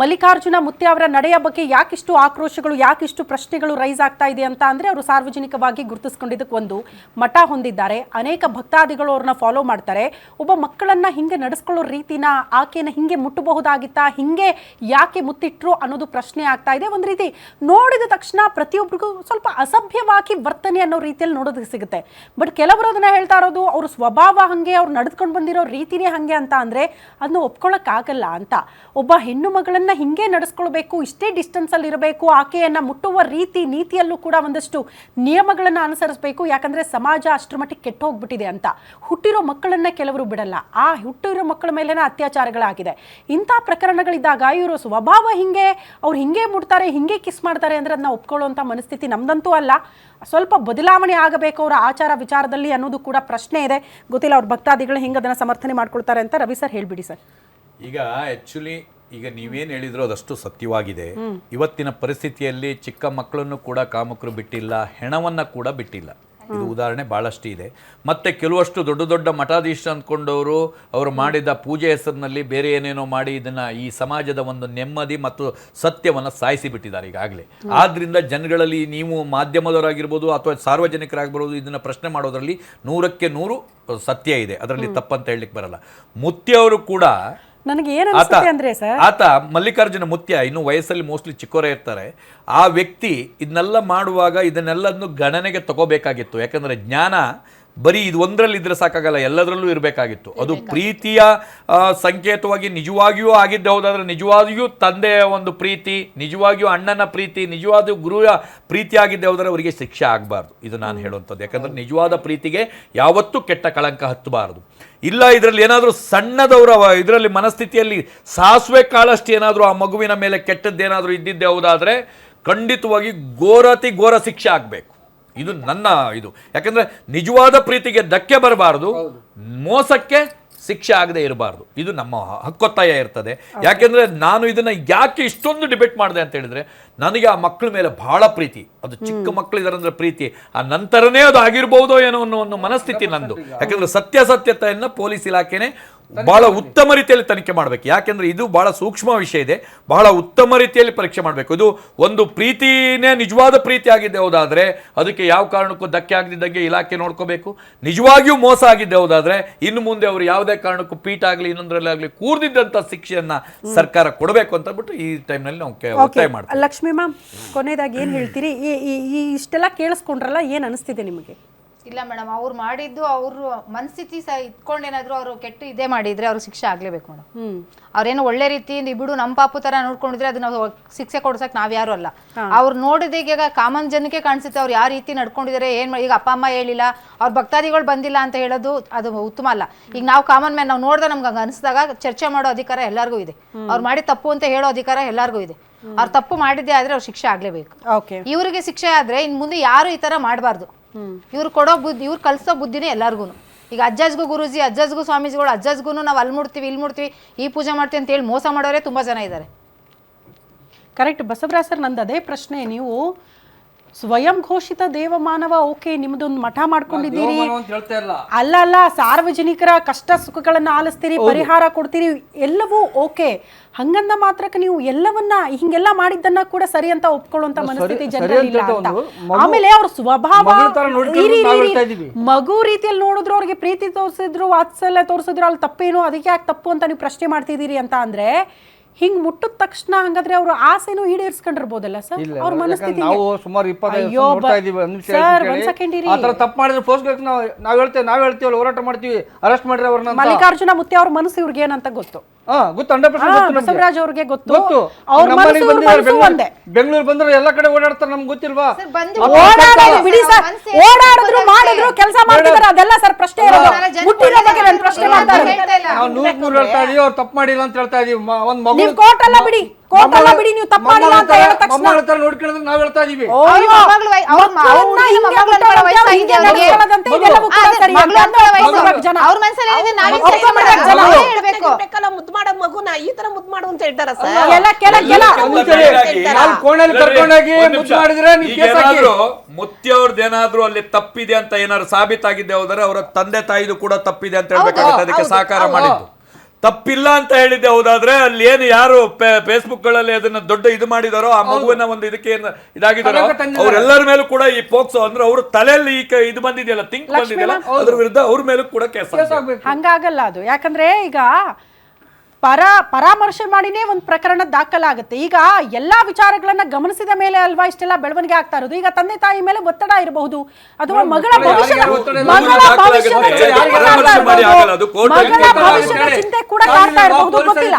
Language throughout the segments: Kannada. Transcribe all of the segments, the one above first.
ಮಲ್ಲಿಕಾರ್ಜುನ ಮುತ್ತೆ ಅವರ ನಡೆಯ ಬಗ್ಗೆ ಯಾಕಿಷ್ಟು ಆಕ್ರೋಶಗಳು, ಯಾಕಿಷ್ಟು ಪ್ರಶ್ನೆಗಳು ರೈಸ್ ಆಗ್ತಾ ಇದೆ ಅಂತ ಅಂದರೆ ಅವರು ಸಾರ್ವಜನಿಕವಾಗಿ ಗುರುತಿಸ್ಕೊಂಡಿದ್ದಕ್ಕೆ ಒಂದು ಮಠ ಹೊಂದಿದ್ದಾರೆ, ಅನೇಕ ಭಕ್ತಾದಿಗಳು ಅವ್ರನ್ನ ಫಾಲೋ ಮಾಡ್ತಾರೆ. ಒಬ್ಬ ಮಕ್ಕಳನ್ನು ಹಿಂಗೆ ನಡೆಸ್ಕೊಳ್ಳೋ ರೀತಿನ, ಆಕೆಯನ್ನು ಹಿಂಗೆ ಮುಟ್ಟಬಹುದಾಗಿತ್ತಾ, ಹಿಂಗೆ ಯಾಕೆ ಮುತ್ತಿಟ್ರು ಅನ್ನೋದು ಪ್ರಶ್ನೆ ಆಗ್ತಾ ಇದೆ. ಒಂದು ರೀತಿ ನೋಡಿದ ತಕ್ಷಣ ಪ್ರತಿಯೊಬ್ಬರಿಗೂ ಸ್ವಲ್ಪ ಅಸಭ್ಯವಾಗಿ ವರ್ತನೆ ಅನ್ನೋ ರೀತಿಯಲ್ಲಿ ನೋಡೋದಕ್ಕೆ ಸಿಗುತ್ತೆ. ಬಟ್ ಕೆಲವರು ಅದನ್ನ ಹೇಳ್ತಾ ಇರೋದು ಅವ್ರ ಸ್ವಭಾವ ಹಾಗೆ, ಅವ್ರು ನಡೆದುಕೊಂಡು ಬಂದಿರೋ ರೀತಿನೇ ಹಾಗೆ ಅಂತ ಅಂದರೆ ಅದನ್ನ ಒಪ್ಕೊಳ್ಳೋಕ್ಕಾಗಲ್ಲ ಅಂತ. ಒಬ್ಬ ಹೆಣ್ಣು ಮಗಳನ್ನ ಹಿಂಗೆ ನಡೆಸ್ಕೊಳ್ಬೇಕು, ಇಷ್ಟೇ ಡಿಸ್ಟೆನ್ಸ್ ಅಲ್ಲಿ ಇರಬೇಕು, ಆಕೆಯನ್ನ ಮುಟ್ಟುವ ರೀತಿ ನೀತಿಯಲ್ಲೂ ಕೂಡ ಒಂದಷ್ಟು ನಿಯಮಗಳನ್ನು ಅನುಸರಿಸಬೇಕು. ಯಾಕಂದ್ರೆ ಸಮಾಜ ಅಷ್ಟರ ಮಟ್ಟಿಗೆ ಕೆಟ್ಟು ಹೋಗ್ಬಿಟ್ಟಿದೆ ಅಂತ. ಹುಟ್ಟಿರೋ ಮಕ್ಕಳನ್ನ ಕೆಲವರು ಬಿಡಲ್ಲ, ಆ ಹುಟ್ಟಿರೋ ಮಕ್ಕಳ ಮೇಲೆನ ಅತ್ಯಾಚಾರಗಳಾಗಿದೆ. ಇಂಥ ಪ್ರಕರಣಗಳಿದ್ದಾಗ ಇವರು ಸ್ವಭಾವ ಹಿಂಗೆ, ಅವ್ರು ಹಿಂಗೆ ಮುಟ್ತಾರೆ, ಹಿಂಗೆ ಕಿಸ್ ಮಾಡ್ತಾರೆ ಅಂದ್ರೆ ಅದನ್ನ ಒಪ್ಕೊಳ್ಳುವಂಥ ಮನಸ್ಥಿತಿ ನಮ್ದಂತೂ ಅಲ್ಲ. ಸ್ವಲ್ಪ ಬದಲಾವಣೆ ಆಗಬೇಕು ಅವರ ಆಚಾರ ವಿಚಾರದಲ್ಲಿ ಅನ್ನೋದು ಕೂಡ ಪ್ರಶ್ನೆ ಇದೆ. ಗೊತ್ತಿಲ್ಲ ಅವ್ರ ಭಕ್ತಾದಿಗಳು ಹಿಂಗೆ ಅದನ್ನು ಸಮರ್ಥನೆ ಮಾಡ್ಕೊಳ್ತಾರೆ ಅಂತ. ರವಿ ಸರ್ ಹೇಳ್ಬಿಡಿ ಸರ್. ಈಗ ಆ್ಯಕ್ಚುಲಿ ಈಗ ನೀವೇನು ಹೇಳಿದ್ರು ಅದಷ್ಟು ಸತ್ಯವಾಗಿದೆ. ಇವತ್ತಿನ ಪರಿಸ್ಥಿತಿಯಲ್ಲಿ ಚಿಕ್ಕ ಮಕ್ಕಳನ್ನು ಕೂಡ ಕಾಮಕರು ಬಿಟ್ಟಿಲ್ಲ, ಹೆಣವನ್ನು ಕೂಡ ಬಿಟ್ಟಿಲ್ಲ. ಇದು ಉದಾಹರಣೆ ಭಾಳಷ್ಟು ಇದೆ. ಮತ್ತು ಕೆಲವಷ್ಟು ದೊಡ್ಡ ದೊಡ್ಡ ಮಠಾಧೀಶ ಅಂದ್ಕೊಂಡವರು ಅವರು ಮಾಡಿದ ಪೂಜೆ ಹೆಸರಿನಲ್ಲಿ ಬೇರೆ ಏನೇನೋ ಮಾಡಿ ಇದನ್ನು ಈ ಸಮಾಜದ ಒಂದು ನೆಮ್ಮದಿ ಮತ್ತು ಸತ್ಯವನ್ನು ಸಾಯಿಸಿ ಬಿಟ್ಟಿದ್ದಾರೆ ಈಗಾಗಲೇ. ಆದ್ದರಿಂದ ಜನಗಳಲ್ಲಿ ನೀವು ಮಾಧ್ಯಮದವರಾಗಿರ್ಬೋದು ಅಥವಾ ಸಾರ್ವಜನಿಕರಾಗಿರ್ಬೋದು ಇದನ್ನು ಪ್ರಶ್ನೆ ಮಾಡೋದರಲ್ಲಿ 100ಕ್ಕೆ 100 ಸತ್ಯ ಇದೆ, ಅದರಲ್ಲಿ ತಪ್ಪಂತ ಹೇಳಲಿಕ್ಕೆ ಬರಲ್ಲ. ಮುತ್ತಿಯವರು ಕೂಡ ನನಗೆ ಏನು ಅನಿಸುತ್ತೆ ಅಂದ್ರೆ ಸರ್, ಆತ ಮಲ್ಲಿಕಾರ್ಜುನ ಮುತ್ಯ ಇನ್ನು ವಯಸ್ಸಲ್ಲಿ ಮೋಸ್ಟ್ಲಿ ಚಿಕ್ಕವರೇ ಇರ್ತಾರೆ. ಆ ವ್ಯಕ್ತಿ ಇದನ್ನೆಲ್ಲ ಮಾಡುವಾಗ ಇದನ್ನೆಲ್ಲದನ್ನು ಗಣನೆಗೆ ತಗೋಬೇಕಾಗಿತ್ತು. ಯಾಕಂದ್ರೆ ಜ್ಞಾನ ಬರೀ ಇದು ಒಂದರಲ್ಲಿ ಇದ್ರೆ ಸಾಕಾಗಲ್ಲ, ಎಲ್ಲದರಲ್ಲೂ ಇರಬೇಕಾಗಿತ್ತು. ಅದು ಪ್ರೀತಿಯ ಸಂಕೇತವಾಗಿ ನಿಜವಾಗಿಯೂ ಆಗಿದ್ದೆ ಹೌದಾದ್ರೆ, ನಿಜವಾಗಿಯೂ ತಂದೆಯ ಒಂದು ಪ್ರೀತಿ, ನಿಜವಾಗಿಯೂ ಅಣ್ಣನ ಪ್ರೀತಿ, ನಿಜವಾದ ಗುರುವಿನ ಪ್ರೀತಿ ಆಗಿದ್ದೆ ಹೋದರೆ ಅವರಿಗೆ ಶಿಕ್ಷೆ ಆಗಬಾರ್ದು. ಇದು ನಾನು ಹೇಳುವಂಥದ್ದು. ಯಾಕಂದ್ರೆ ನಿಜವಾದ ಪ್ರೀತಿಗೆ ಯಾವತ್ತೂ ಕೆಟ್ಟ ಕಳಂಕ ಹತ್ತಬಾರದು. ಇಲ್ಲ ಇದರಲ್ಲಿ ಏನಾದರೂ ಸಣ್ಣದವರ ಇದರಲ್ಲಿ ಮನಸ್ಥಿತಿಯಲ್ಲಿ ಸಾಸಿವೆ ಕಾಳಷ್ಟು ಏನಾದರೂ ಆ ಮಗುವಿನ ಮೇಲೆ ಕೆಟ್ಟದ್ದೇನಾದರೂ ಇದ್ದಿದ್ದೆ ಹೌದಾದರೆ ಖಂಡಿತವಾಗಿ ಘೋರ ಶಿಕ್ಷೆ ಆಗಬೇಕು. ಇದು ನನ್ನ ಇದು. ಯಾಕಂದರೆ ನಿಜವಾದ ಪ್ರೀತಿಗೆ ಧಕ್ಕೆ ಬರಬಾರ್ದು, ಮೋಸಕ್ಕೆ ಶಿಕ್ಷೆ ಆಗದೆ ಇರಬಾರ್ದು. ಇದು ನಮ್ಮ ಹಕ್ಕೊತ್ತಾಯ ಇರ್ತದೆ. ಯಾಕೆಂದರೆ ನಾನು ಇದನ್ನು ಯಾಕೆ ಇಷ್ಟೊಂದು ಡಿಬೇಟ್ ಮಾಡಿದೆ ಅಂತ ಹೇಳಿದರೆ, ನನಗೆ ಆ ಮಕ್ಕಳ ಮೇಲೆ ಬಹಳ ಪ್ರೀತಿ. ಅದು ಚಿಕ್ಕ ಮಕ್ಕಳಿದ್ದಾರೆ ಅಂದರೆ ಪ್ರೀತಿ, ಆ ನಂತರನೇ ಅದು ಆಗಿರ್ಬೋದೋ ಏನೋ ಅನ್ನೋ ಒಂದು ಮನಸ್ಥಿತಿ ನಂದು. ಯಾಕಂದರೆ ಸತ್ಯಾಸತ್ಯತೆಯನ್ನು ಪೊಲೀಸ್ ಇಲಾಖೆನೇ ಬಹಳ ಉತ್ತಮ ರೀತಿಯಲ್ಲಿ ತನಿಖೆ ಮಾಡಬೇಕು. ಯಾಕೆಂದರೆ ಇದು ಬಹಳ ಸೂಕ್ಷ್ಮ ವಿಷಯ ಇದೆ, ಬಹಳ ಉತ್ತಮ ರೀತಿಯಲ್ಲಿ ಪರೀಕ್ಷೆ ಮಾಡಬೇಕು. ಇದು ಒಂದು ಪ್ರೀತಿನೇ ನಿಜವಾದ ಪ್ರೀತಿ ಆಗಿದ್ದೆ ಹೌದಾದರೆ ಅದಕ್ಕೆ ಯಾವ ಕಾರಣಕ್ಕೂ ಧಕ್ಕೆ ಆಗದಿದ್ದಂಗೆ ಇಲಾಖೆ ನೋಡ್ಕೋಬೇಕು. ನಿಜವಾಗಿಯೂ ಮೋಸ ಆಗಿದ್ದೆ ಹೌದಾದರೆ ಇನ್ನು ಮುಂದೆ ಅವರು ಯಾವುದೇ ಕಾರಣಕ್ಕೂ ಪೀಠ ಆಗಲಿ ಇನ್ನೊಂದರಲ್ಲಿ ಆಗಲಿ ಕೂರ್ದಿದ್ದಂಥ ಶಿಕ್ಷೆಯನ್ನು ಸರ್ಕಾರ ಕೊಡಬೇಕು ಅಂತ ಬಿಟ್ಟು ಈ ಟೈಮ್ನಲ್ಲಿ ನಾವು ಒತ್ತಾಯ ಮಾಡ್ತೀವಿ. ಲಕ್ಷ್ಮಿ ಮ್ಯಾಮ್, ಕೊನೆಯದಾಗಿ ಏನು ಹೇಳ್ತೀರಿ? ಈ ಇಷ್ಟೆಲ್ಲ ಕೇಳಿಸ್ಕೊಂಡ್ರಲ್ಲ, ಏನು ಅನಿಸ್ತಿದೆ ನಿಮಗೆ? ಇಲ್ಲ ಮೇಡಮ್, ಅವ್ರು ಮಾಡಿದ್ದು ಅವ್ರು ಮನಸ್ಥಿತಿ ಇಟ್ಕೊಂಡೇನಾದ್ರು ಅವರು ಕೆಟ್ಟು ಇದೇ ಮಾಡಿದ್ರೆ ಅವ್ರಿಗೆ ಶಿಕ್ಷೆ ಆಗ್ಲೇಬೇಕು ಮೇಡಮ್. ಅವ್ರೇನೋ ಒಳ್ಳೆ ರೀತಿಯಿಂದ ಬಿಡು ನಮ್ಮ ಪಾಪು ತರ ನೋಡ್ಕೊಂಡಿದ್ರೆ ಅದನ್ನ ಶಿಕ್ಷೆ ಕೊಡ್ಸಕ್ ನಾವ್ ಯಾರು ಅಲ್ಲ. ಅವ್ರು ನೋಡಿದ ಈಗ ಕಾಮನ್ ಜನಕ್ಕೆ ಕಾಣಿಸುತ್ತೆ ಅವ್ರು ಯಾವ ರೀತಿ ನಡ್ಕೊಂಡಿದ್ದಾರೆ. ಈಗ ಅಪ್ಪ ಅಮ್ಮ ಹೇಳಿಲ್ಲ, ಅವ್ರ ಭಕ್ತಾದಿಗಳು ಬಂದಿಲ್ಲ ಅಂತ ಹೇಳೋದು ಅದು ಉತ್ತಮ ಅಲ್ಲ. ಈಗ ನಾವು ಕಾಮನ್ ಮ್ಯಾನ್ ನಾವು ನೋಡಿದ್ರೆ ನಮ್ಗೆ ಹಂಗ ಅನಿಸಿದಾಗ ಚರ್ಚೆ ಮಾಡೋ ಅಧಿಕಾರ ಎಲ್ಲರಿಗೂ ಇದೆ. ಅವ್ರು ಮಾಡಿ ತಪ್ಪು ಅಂತ ಹೇಳೋ ಅಧಿಕಾರ ಎಲ್ಲರಿಗೂ ಇದೆ. ಅವ್ರು ತಪ್ಪು ಮಾಡಿದ್ದೆ ಆದ್ರೆ ಅವ್ರು ಶಿಕ್ಷೆ ಆಗ್ಲೇಬೇಕು. ಇವ್ರಿಗೆ ಶಿಕ್ಷೆ ಆದ್ರೆ ಇನ್ ಮುಂದೆ ಯಾರು ಈ ತರ ಮಾಡಬಾರ್ದು. ಇವ್ರು ಕೊಡೋ ಬುದ್ಧಿ, ಇವ್ರು ಕಲಿಸೋ ಬುದ್ಧಿನೇ ಎಲ್ಲರಿಗೂ. ಈಗ ಅಜ್ಜಜ್ಗೂ ಗುರುಜಿ, ಅಜ್ಜಜ್ಗೂ ಸ್ವಾಮೀಜಿಗಳು, ಅಜ್ಜಜ್ಗೂ ನಾವು ಅಲ್ಲಿ ಮುಡ್ತೀವಿ ಇಲ್ಲಿ ಮುಡ್ತೀವಿ ಈ ಪೂಜೆ ಮಾಡ್ತೀವಿ ಅಂತ ಹೇಳಿ ಮೋಸ ಮಾಡೋರೇ ತುಂಬಾ ಜನ ಇದ್ದಾರೆ. ಕರೆಕ್ಟ್ ಬಸವರಾಜ್ ಸರ್, ನಂದು ಅದೇ ಪ್ರಶ್ನೆ. ನೀವು ಸ್ವಯಂ ಘೋಷಿತ ದೇವಮಾನವ, ಓಕೆ, ನಿಮ್ದೊಂದು ಮಠ ಮಾಡ್ಕೊಂಡಿದ್ದೀರಿ, ಅಲ್ಲ ಸಾರ್ವಜನಿಕರ ಕಷ್ಟ ಸುಖಗಳನ್ನ ಆಲಿಸ್ತೀರಿ, ಪರಿಹಾರ ಕೊಡ್ತೀರಿ, ಎಲ್ಲವೂ ಓಕೆ. ಹಂಗಂದ ಮಾತ್ರಕ್ಕೆ ನೀವು ಎಲ್ಲವನ್ನ ಹಿಂಗೆಲ್ಲ ಮಾಡಿದ್ದನ್ನ ಕೂಡ ಸರಿ ಅಂತ ಒಪ್ಕೊಳ್ಳುವಂತ ಮನಸ್ಥಿತಿ ಜನರಲ್ಲಿ ಇಲ್ಲ ಅಂತ. ಆಮೇಲೆ ಅವ್ರ ಸ್ವಭಾವ ಮಗು ರೀತಿಯಲ್ಲಿ ನೋಡಿದ್ರು, ಅವ್ರಿಗೆ ಪ್ರೀತಿ ತೋರಿಸಿದ್ರು, ವಾತ್ಸಲ್ಯ ತೋರಿಸಿದ್ರು, ಅಲ್ಲಿ ತಪ್ಪೇನು, ಅದಕ್ಕೆ ಯಾಕೆ ತಪ್ಪು ಅಂತ ನೀವು ಪ್ರಶ್ನೆ ಮಾಡ್ತಿದ್ದೀರಿ ಅಂತ ಅಂದ್ರೆ, ಹಿಂಗ್ ಮುಟ್ಟಿದ ತಕ್ಷಣ ಹಂಗಾದ್ರೆ ಅವ್ರ ಆಸೆನೂ ಈಡೇರಿಸ್ಕೊಂಡಿರ್ಬೋದಲ್ಲ ಸರ್? ಅವ್ರ ಮನಸ್ಥಿತಿ ಹೋರಾಟ ಮಾಡ್ತೀವಿ, ಅರೆಸ್ಟ್ ಮಾಡ್ರಿ ಅವ್ರನ್ನ. ಮಲ್ಲಿಕಾರ್ಜುನ ಮುತ್ತೆ ಅವ್ರ ಮನಸ್ಸು ಇವ್ರಿಗೆ ಏನಂತ ಗೊತ್ತು, ಬಸವರಾಜ್ ಅವ್ರಿಗೆ ಗೊತ್ತು. ಬೆಂಗಳೂರು ಬಂದ್ರೆ ಎಲ್ಲ ಕಡೆ ಓಡಾಡ್ತಾರೆ, ನಮ್ಗೆ ಗೊತ್ತಿಲ್ವಾ? ಓಡಾಡಿದ್ರು ಮಾಡಿದ್ರು ಕೆಲಸ ಮಾಡ್ತಿದ್ದಾರೆ, ಅದೆಲ್ಲ ಸರ್ ಪ್ರಶ್ನೆ ಇರೋದು. ಪ್ರಶ್ನೆ ಮಾಡ್ತಾರೆ, ಅವ್ರು ತಪ್ಪು ಮಾಡಿಲ್ಲ ಅಂತ ಹೇಳ್ತಾ ಇದೀವಿ. ಒಂದ್ ಮಗು ಕೋರ್ಟ್ ಅಲ್ಲ ಬಿಡಿ, ಕೋರ್ಟ್ ಅಲ್ಲ ಬಿಡಿ, ನೀವು ತಪ್ಪು ಮಾಡಿಲ್ಲ ಅಂತ ಹೇಳಿದ ತಕ್ಷಣ ನೋಡ್ಕೊಳ್ಳೋದಕ್ಕೆ ನಾವ್ ಹೇಳ್ತಾ ಇದೀವಿ. ಮುದ್ದು ಮಾಡೋ ಮಗುನ ಈ ತರ ಮುದ್ದು ಮಾಡು ಅಂತ ಹೇಳ್ತಾರ ಸರ್. ಕೋಣೆಯಲ್ಲಿ ಕರ್ಕೊಂಡೋಗಿ ಮುದ್ದು ಮಾಡಿದ್ರೆ ಮುತ್ತಿಯವ್ರದ್ದೇನಾದ್ರೂ ಅಲ್ಲಿ ತಪ್ಪಿದೆ ಅಂತ ಏನಾದ್ರು ಸಾಬೀತಾಗಿದ್ದೆ ಹೋದರೆ ಅವರ ತಂದೆ ತಾಯಿದು ಕೂಡ ತಪ್ಪಿದೆ ಅಂತ ಹೇಳ್ಬೇಕಾಗುತ್ತೆ. ಅದಕ್ಕೆ ಸಹಕಾರ ಮಾಡಿದ್ದು ತಪ್ಪಿಲ್ಲ ಅಂತ ಹೇಳಿದ್ದೆ ಹೌದಾದ್ರೆ ಅಲ್ಲಿ ಏನು ಯಾರು ಫೇಸ್ಬುಕ್ ಗಳಲ್ಲಿ ಅದನ್ನ ದೊಡ್ಡ ಇದು ಮಾಡಿದಾರೋ ಆ ಮಗುವಿನ ಒಂದು ಇದಕ್ಕೆ ಇದಾಗಿದಾರೋ ಅವರೆಲ್ಲರ ಮೇಲೂ ಕೂಡ ಈ ಪೋಕ್ಸೋ ಅಂದ್ರೆ ಅವ್ರ ತಲೆಯಲ್ಲಿ ಇದು ಬಂದಿದೆಯಲ್ಲ ಥಿಂಕ್ ಬಂದಿದೆಯಲ್ಲ ಅದ್ರ ವಿರುದ್ಧ ಅವ್ರ ಮೇಲೂ ಕೂಡ ಕೇಸ್ ಆಗ್ಬೇಕು. ಹಂಗಾಗಲ್ಲ ಅದು. ಯಾಕಂದ್ರೆ ಈಗ ಪರಾಮರ್ಶೆ ಮಾಡಿನೇ ಒಂದು ಪ್ರಕರಣ ದಾಖಲಾಗುತ್ತೆ. ಈಗ ಎಲ್ಲಾ ವಿಚಾರಗಳನ್ನ ಗಮನಿಸಿದ ಮೇಲೆ ಅಲ್ವಾ ಇಷ್ಟೆಲ್ಲ ಬೆಳವಣಿಗೆ ಆಗ್ತಾ ಇರೋದು. ಈಗ ತಂದೆ ತಾಯಿ ಮೇಲೆ ಒತ್ತಡ ಇರಬಹುದು ಅಥವಾ ಮಗಳ ಭವಿಷ್ಯದ ಚಿಂತೆ ಕೂಡ ಕಾಡ್ತಾ ಇರಬಹುದು, ಗೊತ್ತಿಲ್ಲ.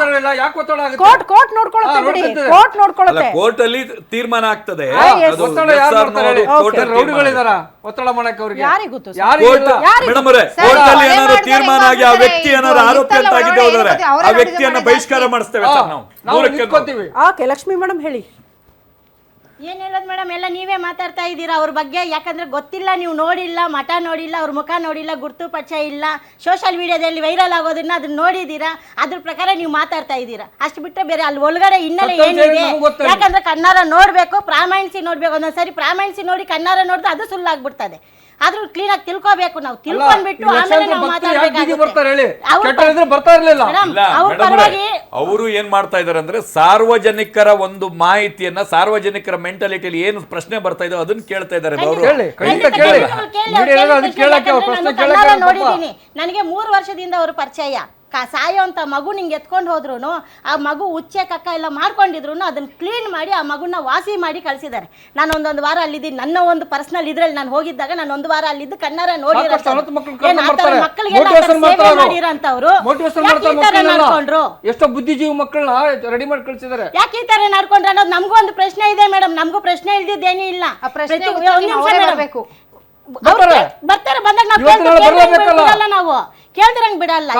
ಕೋರ್ಟ್ ನೋಡ್ಕೊಳ್ಳುತ್ತೆ ಬಿಡಿ, ಕೋರ್ಟ್ ನೋಡ್ಕೊಳ್ಳುತ್ತೆ. ಕೋರ್ಟ್ ಅಲ್ಲಿ ತೀರ್ಮಾನ ಆಗ್ತದೆ. ಒತ್ತಡ ಮಾಡಕ್ಕೆ ಅವ್ರಿಗೆ ಯಾರಿಗೆ ಗೊತ್ತು? ಮೇಡಮ್ ಅವರೇ, ಕೋರ್ಟ್ ಅಲ್ಲಿ ಏನಾದ್ರು ತೀರ್ಮಾನ ಆಗಿ ಆ ವ್ಯಕ್ತಿ ಏನಾದ್ರು ಆರೋಪಿ ಅಂತ ಆಗಿದ್ದೆ ಹೋದ್ರೆ ಆ ವ್ಯಕ್ತಿಯನ್ನ ಬಹಿಷ್ಕಾರ ಮಾಡಿಸ್ತೇವೆ ಸರ್ ನಾವು. ಓಕೆ, ಲಕ್ಷ್ಮಿ ಮೇಡಮ್ ಹೇಳಿ. ಏನ್ ಹೇಳೋದು ಮೇಡಮ್, ಎಲ್ಲ ನೀವೇ ಮಾತಾಡ್ತಾ ಇದ್ದೀರಾ ಅವ್ರ ಬಗ್ಗೆ. ಯಾಕಂದ್ರೆ ಗೊತ್ತಿಲ್ಲ, ನೀವು ನೋಡಿಲ್ಲ, ಮಠ ನೋಡಿಲ್ಲ, ಅವ್ರ ಮುಖ ನೋಡಿಲ್ಲ, ಗುರ್ತು ಪರಿಚಯ ಇಲ್ಲ, ಸೋಷಿಯಲ್ ಮೀಡಿಯಾದಲ್ಲಿ ವೈರಲ್ ಆಗೋದನ್ನ ಅದನ್ನ ನೋಡಿದೀರಾ, ಅದ್ರ ಪ್ರಕಾರ ನೀವು ಮಾತಾಡ್ತಾ ಇದ್ದೀರಾ. ಅಷ್ಟು ಬಿಟ್ಟರೆ ಬೇರೆ ಅಲ್ಲಿ ಒಳಗಡೆ ಹಿನ್ನೆಲೆ ಏನಿದೆ? ಯಾಕಂದ್ರೆ ಕಣ್ಣಾರ ನೋಡ್ಬೇಕು, ಪ್ರಾಮಾಣಿಸಿ ನೋಡ್ಬೇಕು. ಒಂದೊಂದ್ಸರಿ ಪ್ರಾಮಾಣಿಸಿ ನೋಡಿ ಕಣ್ಣಾರ ನೋಡಿದ್ರೆ ಅದು ಸುಳ್ಳಾಗ್ಬಿಡ್ತದೆ. ಆದ್ರೂ ಕ್ಲೀನ್ ಆಗಿ ತಿಳ್ಕೋಬೇಕು, ನಾವು ತಿಳ್ಕೊಂಡ್ಬಿಟ್ಟು ಆಮೇಲೆ ನಾವು ಅವರು ಏನ್ ಮಾಡ್ತಾ ಇದಾರೆ ಅಂದ್ರೆ ಸಾರ್ವಜನಿಕರ ಒಂದು ಮಾಹಿತಿಯನ್ನ, ಸಾರ್ವಜನಿಕರ ಮೆಂಟಾಲಿಟಿಯಲ್ಲಿ ಏನು ಪ್ರಶ್ನೆ ಬರ್ತಾ ಇದೆ ಅದನ್ನ ಕೇಳ್ತಾ ಇದಾರೆ. ನೋಡಿದೀನಿ, ನನಗೆ 3 ವರ್ಷದಿಂದ ಅವ್ರ ಪರಿಚಯ. ಸಾಯೋ ಅಂತ ಮಗು ನಿಂಗೆ ಎತ್ಕೊಂಡು ಹೋದ್ರು, ಆ ಮಗು ಉಚ್ಚೆ ಕಕ್ಕ ಎಲ್ಲ ಮಾಡ್ಕೊಂಡಿದ್ರು, ಅದನ್ನ ಕ್ಲೀನ್ ಮಾಡಿ ಆ ಮಗುನ ವಾಸಿ ಮಾಡಿ ಕಳಿಸಿದ್ದಾರೆ. ನಾನು ಒಂದೊಂದು ವಾರ ಅಲ್ಲಿದ್ದೀನಿ. ನನ್ನ ಒಂದು ಪರ್ಸನಲ್ ಇದ್ರಲ್ಲಿ ನಾನು ಹೋಗಿದ್ದಾಗ ನಾನು 1 ವಾರ ಅಲ್ಲಿದ್ದು ಕನ್ನಡ ನೋಡಿರೋ ಮಾಡಿರೋಂಥವ್ರು ನಡ್ಕೊಂಡ್ರು. ಎಷ್ಟೋ ಬುದ್ಧಿಜೀವಿ ಮಕ್ಕಳನ್ನ ರೆಡಿ ಮಾಡಿ ಕಳಿಸಿದ್ದಾರೆ. ಯಾಕೆ ಈ ತರ ನಡ್ಕೊಂಡ್ರೆ ಅನ್ನೋದು ನಮಗೂ ಒಂದು ಪ್ರಶ್ನೆ ಇದೆ ಮೇಡಮ್. ನಮಗೂ ಪ್ರಶ್ನೆ ಇಲ್ದಿದ್ದೇನೂ ಇಲ್ಲ. ಬರ್ತಾರೆ, ಬಂದಾಗ ನಾವು ಕೇಳ್ದಿರಂಗ್ ಬಿಡಲ್ಲ.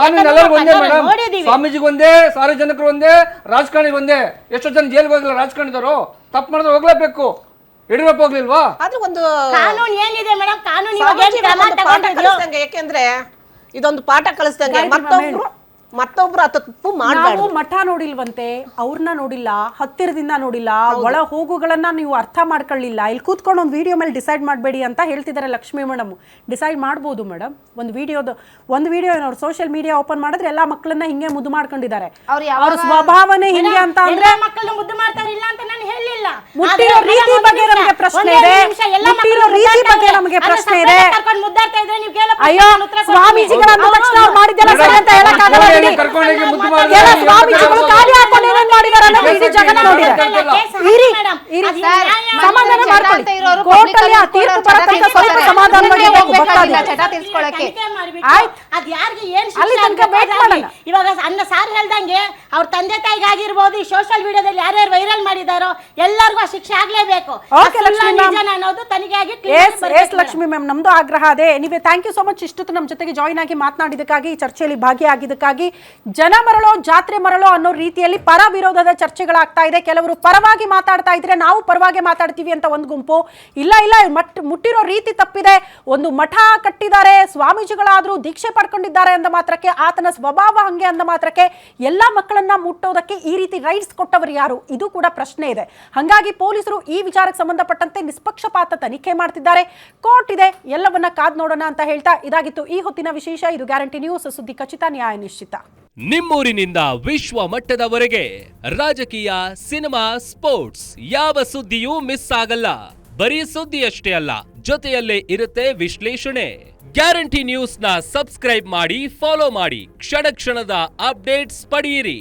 ಸ್ವಾಮೀಜಿಗೆ ಒಂದೇ, ಸಾರ್ವಜನಿಕರು ಒಂದೇ, ರಾಜಕಾರಣಿಗೆ ಒಂದೇ. ಎಷ್ಟೋ ಜನ ಜೈಲ್ಗೆ ಹೋಗಿಲ್ಲ ರಾಜಕಾರಣಿದವರು. ತಪ್ಪು ಮಾಡಿದ್ರೆ ಹೋಗ್ಲೇಬೇಕು. ಯಡಿಯೂರಪ್ಪ ಹೋಗ್ಲಿಲ್ವಾ? ಅದು ಒಂದು ಕಾನೂನು ಏನಿದೆ ಮೇಡಮ್, ಕಾನೂನು ಯಾಕೆಂದ್ರೆ ಇದೊಂದು ಪಾಠ ಕಲಿಸ್ದಂಗೆ ಮತ್ತೊಬ್ರು ತಪ್ಪು ನಾವು ಮಠ ನೋಡಿಲ್ವಂತೆ, ಅವ್ರನ್ನ ನೋಡಿಲ್ಲ, ಹತ್ತಿರದಿಂದ ನೋಡಿಲ್ಲ, ಒಳ ಹೋಗುಗಳನ್ನ ನೀವು ಅರ್ಥ ಮಾಡ್ಕೊಳ್ಳಿಲ್ಲ. ಇಲ್ಲಿ ಕೂತ್ಕೊಂಡು ಒಂದು ವಿಡಿಯೋ ಮೇಲೆ ಡಿಸೈಡ್ ಮಾಡಬೇಡಿ ಅಂತ ಹೇಳ್ತಿದ್ದಾರೆ ಲಕ್ಷ್ಮಿ ಮೇಡಮ್. ಡಿಸೈಡ್ ಮಾಡ್ಬೋದು ಮೇಡಮ್. ಒಂದು ವಿಡಿಯೋ ಅವ್ರು ಸೋಷಿಯಲ್ ಮೀಡಿಯಾ ಓಪನ್ ಮಾಡಿದ್ರೆ ಎಲ್ಲಾ ಮಕ್ಕಳನ್ನ ಹಿಂಗೆ ಮುದ್ದು ಮಾಡ್ಕೊಂಡಿದ್ದಾರೆ. ಅವ್ರ ಸ್ವಭಾವನೆ ಹಿಂಗೆ ಅಂತ ಅಂದ್ರೆ ಮಕ್ಕಳನ್ನ ಮುದ್ದು ಮಾಡ್ತಾರಿಲ್ಲ ಅಂತ ನಾನು ಹೇಳಿಲ್ಲ. ಮುಟ್ಟಿರೋ ರೀತಿ ಬಗ್ಗೆ ನಮಗೆ ಪ್ರಶ್ನೆ ಇದೆ. ಮುಟ್ಟಿರೋ ರೀತಿ ಬಗ್ಗೆ ನಮಗೆ ಪ್ರಶ್ನೆ ಇದೆ. ಅಯ್ಯೋ, ಸ್ವಾಮೀಜಿಗಳ ಅಂದ ತಕ್ಷಣ ಅವ್ರು ಮಾಡಿದ್ದೆಲ್ಲ ಸರಿ ಅಂತ ಹೇಳಕ್ಕಾಗಲ್ಲ. ಸ್ವಾಮೀಜಿಗಳು ಖಾಲಿ ಹಾಕೊಂಡು ಏನೇನ್ ಮಾಡಿದಾರೆ ಅನ್ನೋದು ಇಡೀ ಜಗನ್ನ ನೋಡಿದೆ. ಸಮಾಧಾನ ಮಾಡ್ಕೊಳ್ಳಿ. ಕೋರ್ಟ್ ಅಲ್ಲಿ ಆ ತೀರ್ಪು ಬರೋ ತನಕ ಸ್ವಲ್ಪ ಸಮಾಧಾನವಾಗಿ ಇವಾಗ ಅನ್ನ ಸಾರ್ ಹೇಳ್ದಂಗೆ ಅವ್ರ ತಂದೆ ತಾಯಿಗೆ ಆಗಿರ್ಬೋದು, ಈ ಸೋಷಿಯಲ್ ಮೀಡಿಯಾದಲ್ಲಿ ಯಾರ್ಯಾರು ವೈರಲ್ ಮಾಡಿದಾರೋ ಎಲ್ಲರಿಗೂ ಆ ಶಿಕ್ಷೆ ಆಗ್ಲೇಬೇಕು ಅನ್ನೋದು ತನಿಖೆ ಆಗಿ. ಲಕ್ಷ್ಮಿ ಮ್ಯಾಮ್, ನಮ್ದು ಆಗ್ರಹ ಅದೇ. ನೀವೇ ಥ್ಯಾಂಕ್ ಯು ಸೋ ಮಚ್. ಇಷ್ಟೊತ್ತು ನಮ್ಮ ಜೊತೆಗೆ ಜಾಯಿನ್ ಆಗಿ ಮಾತನಾಡಿದಕ್ಕಾಗಿ, ಚರ್ಚೆಯಲ್ಲಿ ಭಾಗಿಯಾಗಿದ್ದಕ್ಕಾಗಿ. ಜನ ಮರಳೋ ಜಾತ್ರೆ ಮರಳೋ ಅನ್ನೋ ರೀತಿಯಲ್ಲಿ ಪರ ವಿರೋಧದ ಚರ್ಚೆಗಳಾಗ್ತಾ ಇದೆ. ಕೆಲವರು ಪರವಾಗಿ ಮಾತಾಡ್ತಾ ಇದ್ರೆ ನಾವು ಪರವಾಗಿ ಮಾತಾಡ್ತೀವಿ ಅಂತ ಒಂದು ಗುಂಪು, ಇಲ್ಲ ಮುಟ್ಟಿರೋ ರೀತಿ ತಪ್ಪಿದೆ, ಒಂದು ಮಠ ಕಟ್ಟಿದ್ದಾರೆ, ಸ್ವಾಮೀಜಿಗಳಾದ್ರೂ ದೀಕ್ಷೆ ಪಡ್ಕೊಂಡಿದ್ದಾರೆ ಅಂದ ಮಾತ್ರಕ್ಕೆ, ಆತನ ಸ್ವಭಾವ ಹಂಗೆ ಅಂದ ಮಾತ್ರಕ್ಕೆ ಎಲ್ಲ ಮಕ್ಕಳನ್ನ ಮುಟ್ಟೋದಕ್ಕೆ ಈ ರೀತಿ ರೈಟ್ಸ್ ಕೊಟ್ಟವರು ಯಾರು? ಇದು ಕೂಡ ಪ್ರಶ್ನೆ ಇದೆ. ಹಾಗಾಗಿ ಪೊಲೀಸರು ಈ ವಿಚಾರಕ್ಕೆ ಸಂಬಂಧಪಟ್ಟಂತೆ ನಿಷ್ಪಕ್ಷಪಾತ ತನಿಖೆ ಮಾಡ್ತಿದ್ದಾರೆ. ಕೋರ್ಟ್ ಇದೆ, ಎಲ್ಲವನ್ನ ಕಾದ್ ನೋಡೋಣ ಅಂತ ಹೇಳ್ತಾ ಇದಾಗಿತ್ತು ಈ ಹೊತ್ತಿನ ವಿಶೇಷ. ಇದು ಗ್ಯಾರಂಟಿ ನ್ಯೂಸ್, ಸುದ್ದಿ ಖಚಿತ, ನ್ಯಾಯ ನಿಶ್ಚಿತ. ನಿಮ್ಮೂರಿನಿಂದ ವಿಶ್ವ ಮಟ್ಟದವರೆಗೆ ರಾಜಕೀಯ, ಸಿನಿಮಾ, ಸ್ಪೋರ್ಟ್ಸ್ ಯಾವ ಸುದ್ದಿಯೂ ಮಿಸ್ ಆಗಲ್ಲ. ಬರೀ ಸುದ್ದಿಯಷ್ಟೇ ಅಲ್ಲ, ಜೊತೆಯಲ್ಲೇ ಇರುತ್ತೆ ವಿಶ್ಲೇಷಣೆ. ಗ್ಯಾರಂಟಿ ನ್ಯೂಸ್ ನ ಸಬ್ಸ್ಕ್ರೈಬ್ ಮಾಡಿ, ಫಾಲೋ ಮಾಡಿ, ಕ್ಷಣ ಕ್ಷಣದ ಅಪ್ಡೇಟ್ಸ್ ಪಡೆಯಿರಿ.